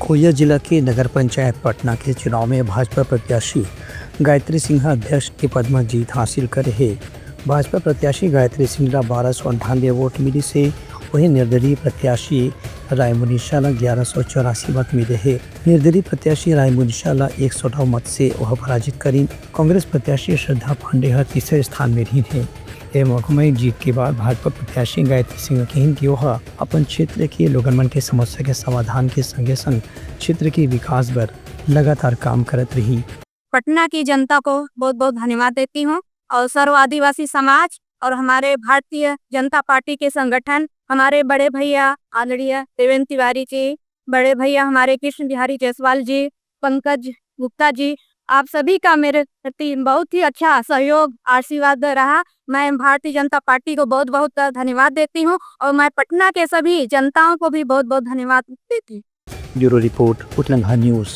खोया जिला के नगर पंचायत पटना के चुनाव में भाजपा प्रत्याशी गायत्री सिन्हा अध्यक्ष के पद में जीत हासिल कर रहे। भाजपा प्रत्याशी गायत्री सिन्हा 1298 वोट मिली से वहीं निर्दलीय प्रत्याशी रायमुनि शाला 1184 मत मिले हैं। निर्दलीय प्रत्याशी रायमुनि शाला 109 मत से वह पराजित करी। कांग्रेस प्रत्याशी श्रद्धा पांडे तीसरे स्थान में रही है। महकमाई जीत के बाद भाजपा प्रत्याशी गायत्री सिंह कहन कि वह अपन क्षेत्र के लोगन के समस्या के समाधान के संगे संग क्षेत्र के विकास पर लगातार काम करत रही। पटना की जनता को बहुत बहुत धन्यवाद देती हूँ और सर्व आदिवासी समाज और हमारे भारतीय जनता पार्टी के संगठन, हमारे बड़े भैया आदरणीय देवेंद्र तिवारी जी, बड़े भैया हमारे कृष्ण बिहारी जायसवाल जी, पंकज गुप्ता जी, आप सभी का मेरे प्रति बहुत ही अच्छा सहयोग आशीर्वाद रहा। मैं भारतीय जनता पार्टी को बहुत बहुत धन्यवाद देती हूँ और मैं पटना के सभी जनताओं को भी बहुत बहुत धन्यवाद देती हूँ। ब्यूरो रिपोर्ट, उतलंघा न्यूज़।